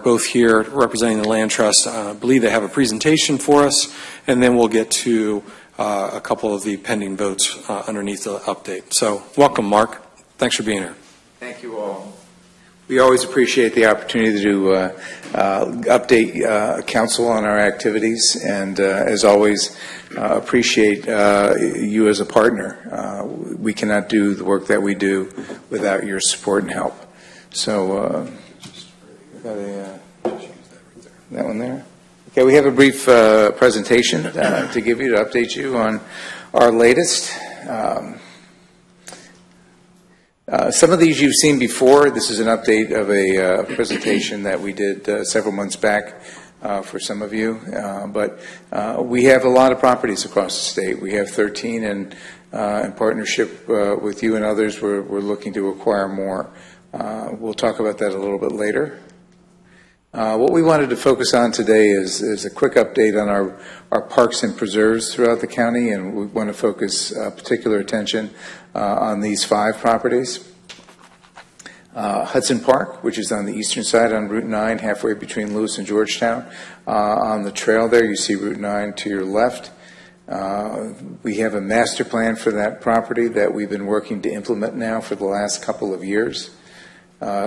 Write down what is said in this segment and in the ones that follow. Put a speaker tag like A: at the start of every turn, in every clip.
A: both here representing the Land Trust. I believe they have a presentation for us, and then we'll get to a couple of the pending votes underneath the update. So welcome, Mark. Thanks for being here.
B: Thank you all. We always appreciate the opportunity to update council on our activities, and as always, appreciate you as a partner. We cannot do the work that we do without your support and help. So, got that one there. Okay, we have a brief presentation to give you, to update you on our latest. Some of these you've seen before. This is an update of a presentation that we did several months back for some of you. But we have a lot of properties across the state. We have 13, and in partnership with you and others, we're looking to acquire more. We'll talk about that a little bit later. What we wanted to focus on today is a quick update on our parks and preserves throughout the county, and we want to focus particular attention on these 5 properties. Hudson Park, which is on the eastern side on Route 9, halfway between Lewis and Georgetown. On the trail there, you see Route 9 to your left. We have a master plan for that property that we've been working to implement now for the last couple of years.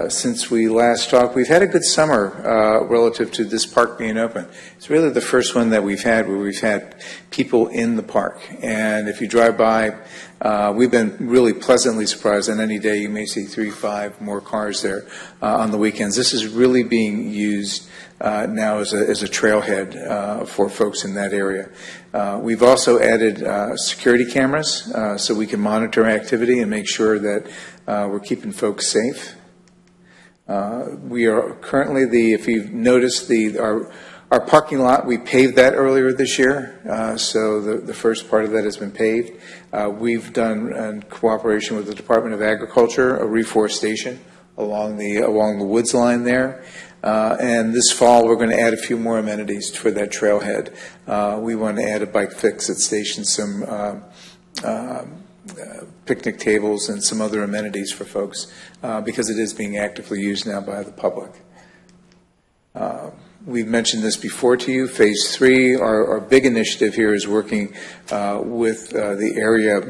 B: Since we last talked, we've had a good summer relative to this park being open. It's really the first one that we've had where we've had people in the park. And if you drive by, we've been really pleasantly surprised. On any day, you may see 3, 5 more cars there on the weekends. This is really being used now as a trailhead for folks in that area. We've also added security cameras so we can monitor activity and make sure that we're keeping folks safe. We are currently if you've noticed, our parking lot, we paved that earlier this year, so the first part of that has been paved. We've done, in cooperation with the Department of Agriculture, a reforestation along the woods line there. And this fall, we're going to add a few more amenities for that trailhead. We want to add a bike fix at station, some picnic tables, and some other amenities for folks because it is being actively used now by the public. We've mentioned this before to you. Phase 3, our big initiative here is working with the area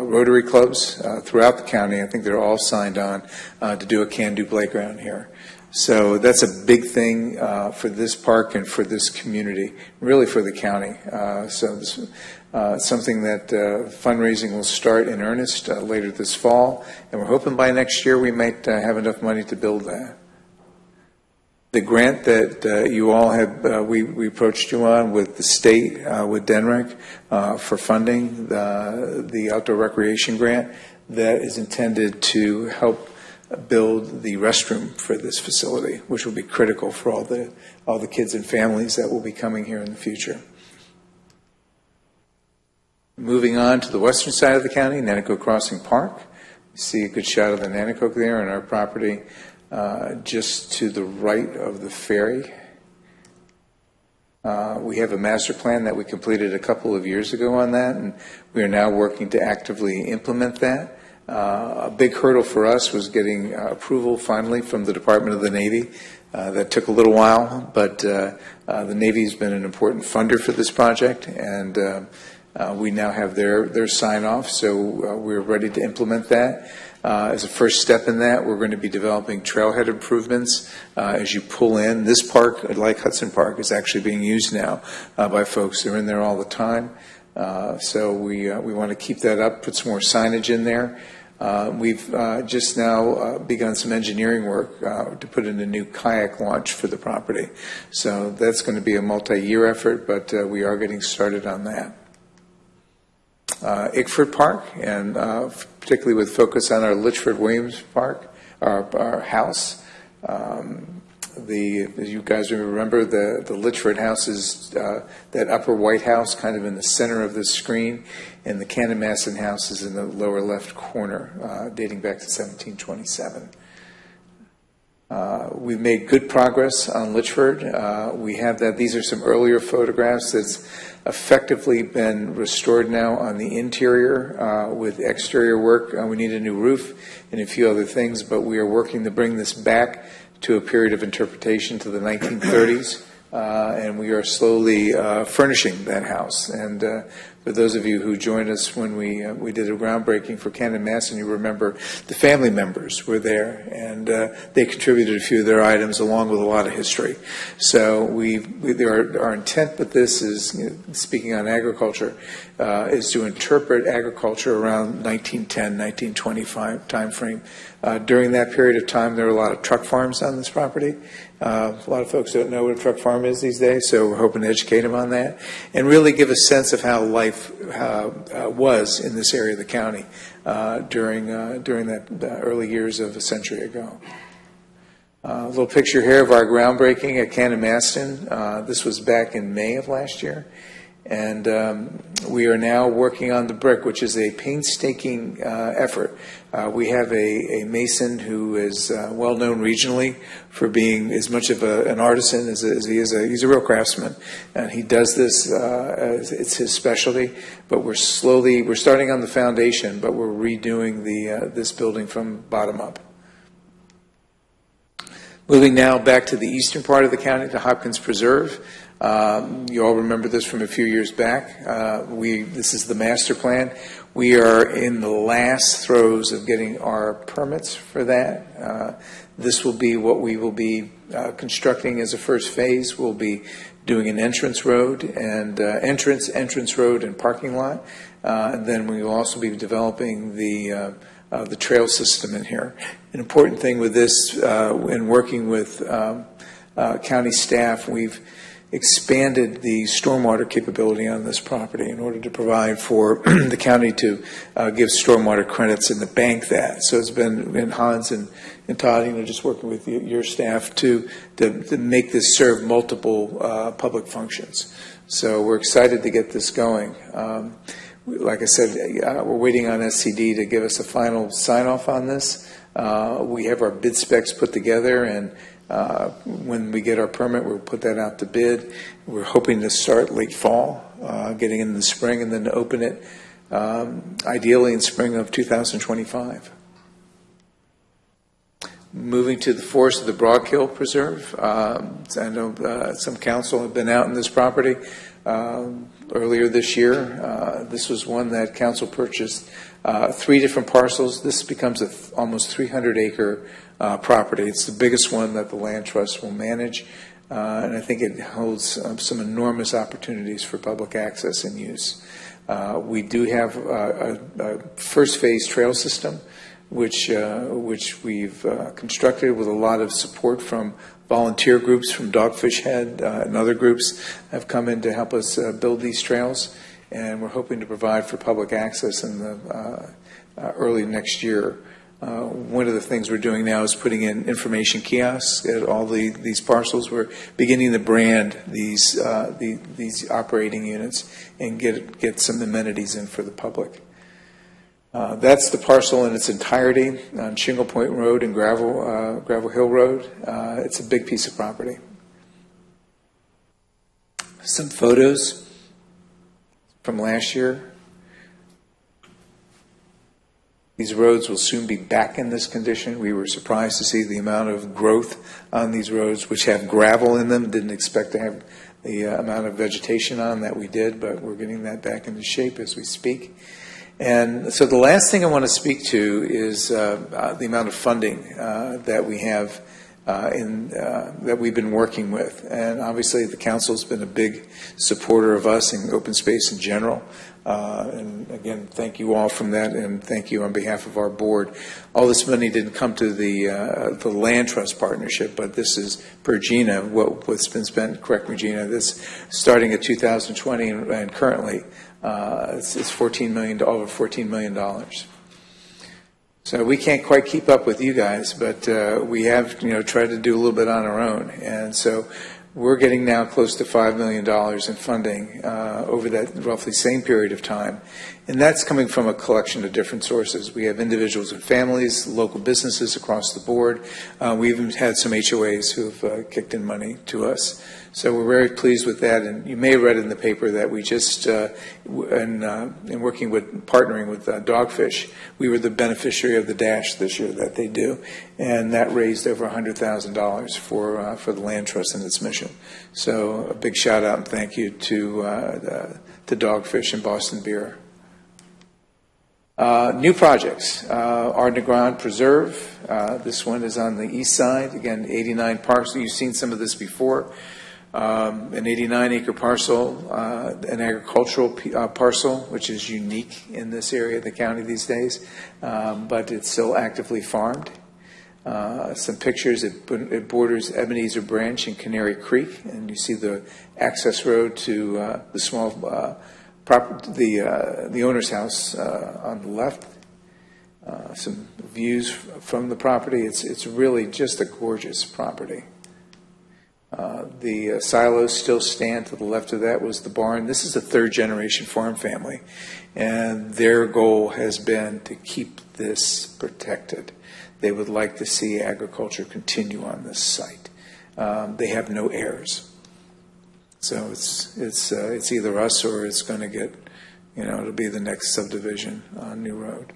B: Rotary clubs throughout the county. I think they're all signed on to do a can-do playground here. So that's a big thing for this park and for this community, really for the county. So this, something that fundraising will start in earnest later this fall, and we're hoping by next year we might have enough money to build that. The grant that you all have, we approached you on with the state, with DENREC, for funding the outdoor recreation grant that is intended to help build the restroom for this facility, which will be critical for all the kids and families that will be coming here in the future. Moving on to the western side of the county, Nanticoke Crossing Park. You see a good shot of the Nanticoke there, and our property just to the right of the ferry. We have a master plan that we completed a couple of years ago on that, and we are now working to actively implement that. A big hurdle for us was getting approval finally from the Department of the Navy. That took a little while, but the Navy has been an important funder for this project, and we now have their sign-off, so we're ready to implement that. As a first step in that, we're going to be developing trailhead improvements as you pull in. This park, like Hudson Park, is actually being used now by folks. They're in there all the time. So we want to keep that up, put some more signage in there. We've just now begun some engineering work to put in a new kayak launch for the property. So that's going to be a multi-year effort, but we are getting started on that. Ickford Park, and particularly with focus on our Litchford Williams Park, our house. As you guys remember, the Litchford house is that upper white house kind of in the center of the screen, and the Cannon-Masson house is in the lower left corner, dating back to 1727. We've made good progress on Litchford. We have that. These are some earlier photographs that's effectively been restored now on the interior with exterior work. We need a new roof and a few other things, but we are working to bring this back to a period of interpretation to the 1930s. And we are slowly furnishing that house. And for those of you who joined us when we did a groundbreaking for Ken and Masson, you remember the family members were there, and they contributed a few of their items along with a lot of history. So our intent with this is, speaking on agriculture, is to interpret agriculture around 1910, 1925 timeframe. During that period of time, there were a lot of truck farms on this property. A lot of folks don't know what a truck farm is these days, so we're hoping to educate them on that and really give a sense of how life was in this area of the county during that early years of a century ago. A little picture here of our groundbreaking at Ken and Maston. This was back in May of last year. And we are now working on the brick, which is a painstaking effort. We have a mason who is well known regionally for being as much of an artisan as he is. He's a real craftsman, and he does this. It's his specialty. But we're starting on the foundation, but we're redoing this building from bottom up. Moving now back to the eastern part of the county, to Hopkins Preserve. You all remember this from a few years back. This is the master plan. We are in the last throes of getting our permits for that. This will be what we will be constructing as a first phase. We'll be doing an entrance road and entrance road and parking lot. And then we will also be developing the trail system in here. An important thing with this, in working with county staff, we've expanded the stormwater capability on this property in order to provide for the county to give stormwater credits and to bank that. So it's been Hans and Todd, just working with your staff to make this serve multiple public functions. So we're excited to get this going. Like I said, we're waiting on SCD to give us a final sign-off on this. We have our bid specs put together, and when we get our permit, we'll put that out to bid. We're hoping to start late fall, getting in the spring, and then to open it ideally in spring of 2025. Moving to the forest of the Broadkill Preserve. I know some council have been out in this property earlier this year. This was one that council purchased 3 different parcels. This becomes an almost 300-acre property. It's the biggest one that the Land Trust will manage, and I think it holds some enormous opportunities for public access and use. We do have a first phase trail system, which we've constructed with a lot of support from volunteer groups, from Dogfish Head and other groups have come in to help us build these trails, and we're hoping to provide for public access in the early next year. One of the things we're doing now is putting in information kiosks at all these parcels. We're beginning to brand these operating units and get some amenities in for the public. That's the parcel in its entirety on Shingle Point Road and Gravel Hill Road. It's a big piece of property. Some photos from last year. These roads will soon be back in this condition. We were surprised to see the amount of growth on these roads, which have gravel in them. Didn't expect to have the amount of vegetation on that we did, but we're getting that back into shape as we speak. And so the last thing I want to speak to is the amount of funding that we have that we've been working with. And obviously the council's been a big supporter of us in open space in general. And again, thank you all from that, and thank you on behalf of our board. All this money didn't come to the Land Trust partnership, but this is per Gina, what's been spent, correct me Gina, this starting at 2020 and currently it's $14 million, over $14 million. So we can't quite keep up with you guys, but we have tried to do a little bit on our own, and so we're getting now close to $5 million in funding over that roughly same period of time. And that's coming from a collection of different sources. We have individuals and families, local businesses across the board. We even had some HOAs who've kicked in money to us. So we're very pleased with that. And you may have read in the paper that we just, in partnering with Dogfish, we were the beneficiary of the Dash this year that they do. And that raised over $100,000 for the Land Trust and its mission. So a big shout out and thank you to Dogfish and Boston Beer. New projects, Ardent Grand Preserve. This one is on the east side. Again, 89 parcels. You've seen some of this before. An 89-acre parcel, an agricultural parcel, which is unique in this area of the county these days, but it's still actively farmed. Some pictures, it borders Ebenezer Branch and Canary Creek, and you see the access road to the small the owner's house on the left. Some views from the property. It's really just a gorgeous property. The silos still stand. To the left of that was the barn. This is a third-generation farm family, and their goal has been to keep this protected. They would like to see agriculture continue on this site. They have no heirs, so it's either us or it's going to get, it'll be the next subdivision on New Road.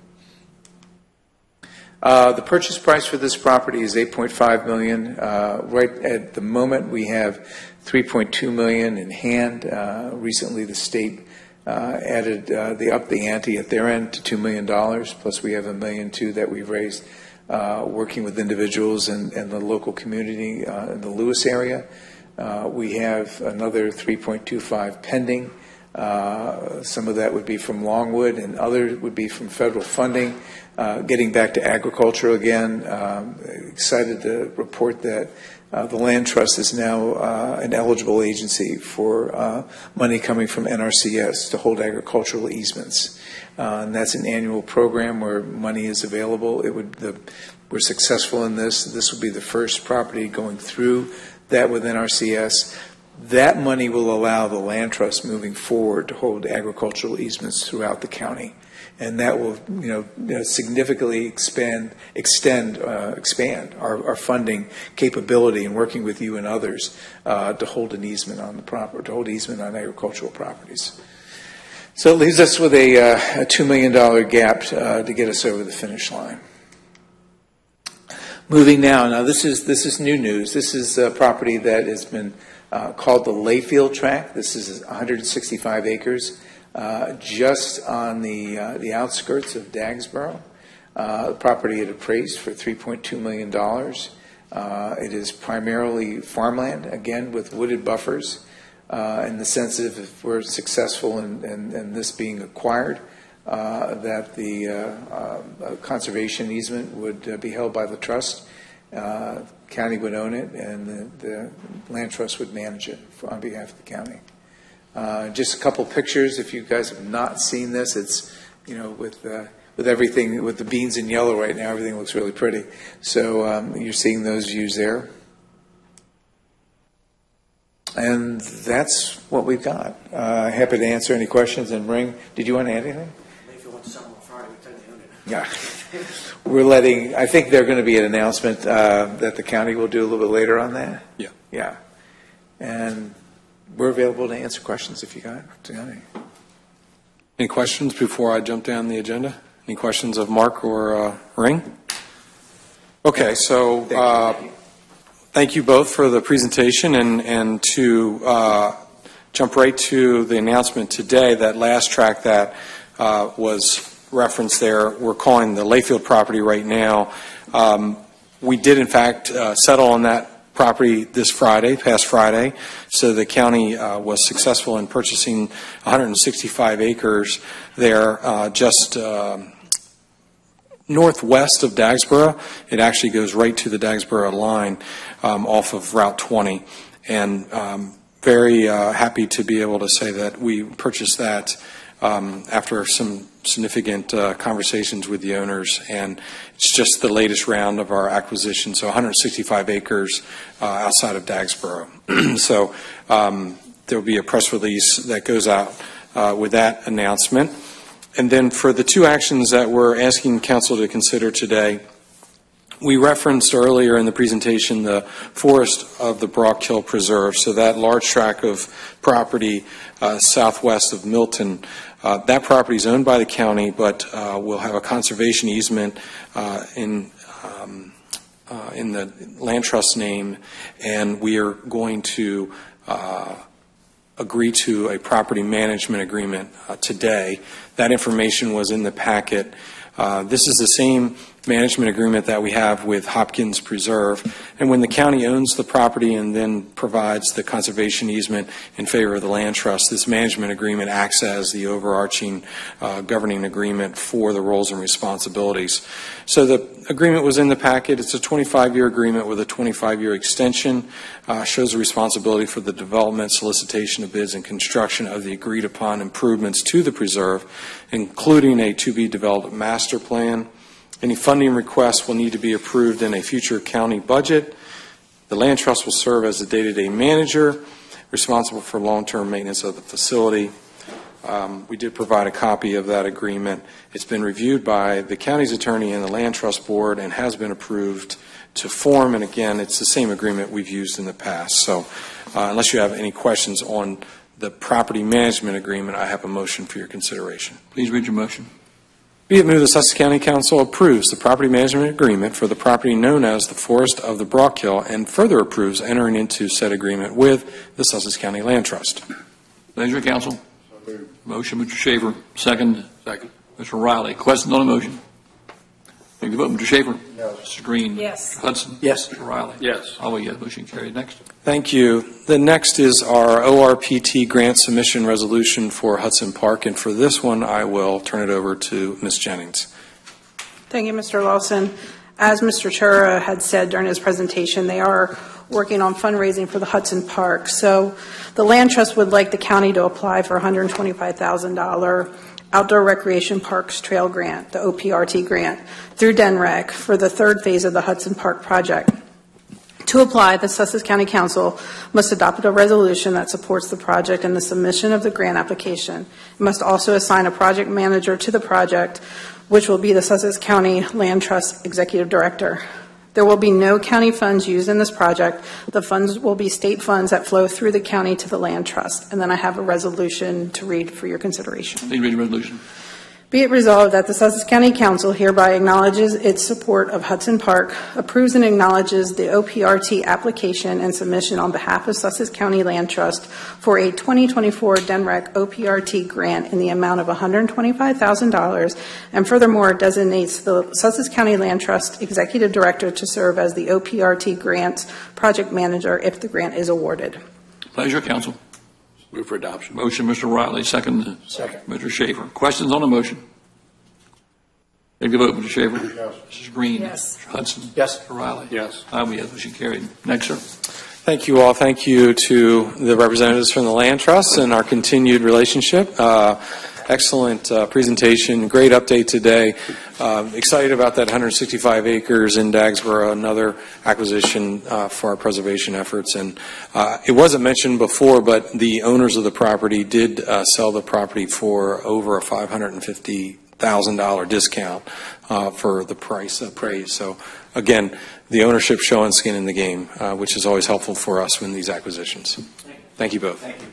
B: The purchase price for this property is $8.5 million. Right at the moment, we have $3.2 million in hand. Recently, the state added upped the ante at their end to $2 million. Plus, we have $1.2 million that we've raised working with individuals and the local community in the Lewis area. We have another $3.25 pending. Some of that would be from Longwood, and other would be from federal funding. Getting back to agriculture again, excited to report that the Land Trust is now an eligible agency for money coming from NRCS to hold agricultural easements. And that's an annual program where money is available. We're successful in this. This will be the first property going through that with NRCS. That money will allow the Land Trust moving forward to hold agricultural easements throughout the county. And that will, significantly expand our funding capability in working with you and others to hold an easement on the property, to hold easement on agricultural properties. So it leaves us with a $2 million gap to get us over the finish line. Moving now this is new news. This is a property that has been called the Layfield Tract. This is 165 acres. Just on the outskirts of Dagsboro. The property had appraised for $3.2 million. It is primarily farmland, again, with wooded buffers, in the sense of if we're successful in this being acquired, that the conservation easement would be held by the trust. County would own it, and the Land Trust would manage it on behalf of the county. Just a couple pictures. If you guys have not seen this, it's with everything, with the beans in yellow right now, everything looks really pretty. So you're seeing those views there, and that's what we've got. Happy to answer any questions. And Ring, did you want to add anything?
C: If you want to sell on Friday, we tell you own it.
B: Yeah, I think they're going to be an announcement that the county will do a little bit later on that. Yeah, and we're available to answer questions if you got any.
A: Any questions before I jump down the agenda? Any questions of Mark or Ring? Okay, so thank you both for the presentation, and to jump right to the announcement today, that last track that was referenced there, we're calling the Layfield property right now. We did, in fact, settle on that property this Friday, past Friday. So the county was successful in purchasing 165 acres there, just northwest of Dagsboro. It actually goes right to the Dagsboro line off of Route 20. And very happy to be able to say that we purchased that after some significant conversations with the owners, and it's just the latest round of our acquisition, so 165 acres outside of Dagsboro. So there will be a press release that goes out with that announcement. And then for the two actions that we're asking council to consider today, we referenced earlier in the presentation the forest of the Brock Hill Preserve, so that large tract of property southwest of Milton. That property is owned by the county, but will have a conservation easement in the land trust name, and we are going to agree to a property management agreement today. That information was in the packet. This is the same management agreement that we have with Hopkins Preserve, and when the county owns the property and then provides the conservation easement in favor of the land trust, this management agreement acts as the overarching governing agreement for the roles and responsibilities. So the agreement was in the packet. It's a 25-year agreement with a 25-year extension. Shows the responsibility for the development, solicitation of bids, and construction of the agreed-upon improvements to the preserve, including a to-be-developed master plan. Any funding requests will need to be approved in a future county budget. The land trust will serve as the day-to-day manager responsible for long-term maintenance of the facility. We did provide a copy of that agreement. It's been reviewed by the county's attorney and the land trust board and has been approved to form. And again, it's the same agreement we've used in the past. So unless you have any questions on the property management agreement, I have a motion for your consideration.
D: Please read your motion.
A: Be it moved the Sussex County Council approves the property management agreement for the property known as the Forest of the Brock Hill and further approves entering into said agreement with the Sussex County Land Trust.
D: Pleasure, council. Motion, Mr. Schaefer. Second. Second. Mr. Riley. Questions on the motion? Take the vote. Mr. Schaefer.
B: Yes.
D: Mr. Green.
E: Yes.
D: Mr. Hudson.
C: Yes.
D: Mr. Riley.
C: Yes.
D: All yes. Motion carried. Next.
A: Thank you. The next is our ORPT grant submission resolution for Hudson Park, and for this one, I will turn it over to Ms. Jennings.
E: Thank you, Mr. Lawson. As Mr. Chura had said during his presentation, they are working on fundraising for the Hudson Park. So the Land Trust would like the county to apply for $125,000 Outdoor Recreation Parks Trail Grant, the OPRT grant, through DENREC for the third phase of the Hudson Park project. To apply, the Sussex County Council must adopt a resolution that supports the project and the submission of the grant application. It must also assign a project manager to the project, which will be the Sussex County Land Trust Executive Director. There will be no county funds used in this project. The funds will be state funds that flow through the county to the Land Trust. And then I have a resolution to read for your consideration.
D: Please read your resolution.
E: Be it resolved that the Sussex County Council hereby acknowledges its support of Hudson Park, approves and acknowledges the OPRT application and submission on behalf of Sussex County Land Trust for a 2024 DENREC OPRT grant in the amount of $125,000, and furthermore designates the Sussex County Land Trust Executive Director to serve as the OPRT grant project manager if the grant is awarded.
D: Pleasure, council.
C: Move for adoption.
D: Motion, Mr. Riley. Second.
C: Second.
D: Mr. Schaefer. Questions on the motion? Take the vote, Mr. Schaefer.
C: Yes.
D: Mrs. Green.
E: Yes.
D: Mr. Hudson.
C: Yes.
D: Mr. Riley.
C: Yes.
D: I will yes. Motion carried. Next, sir.
A: Thank you all. Thank you to the representatives from the Land Trust and our continued relationship. Excellent presentation. Great update today. Excited about that 165 acres in Dagsboro, another acquisition for our preservation efforts. And it wasn't mentioned before, but the owners of the property did sell the property for over a $550,000 discount for the price appraised. So again, the ownership showing skin in the game, which is always helpful for us in these acquisitions. Thank you both.
C: Thank you.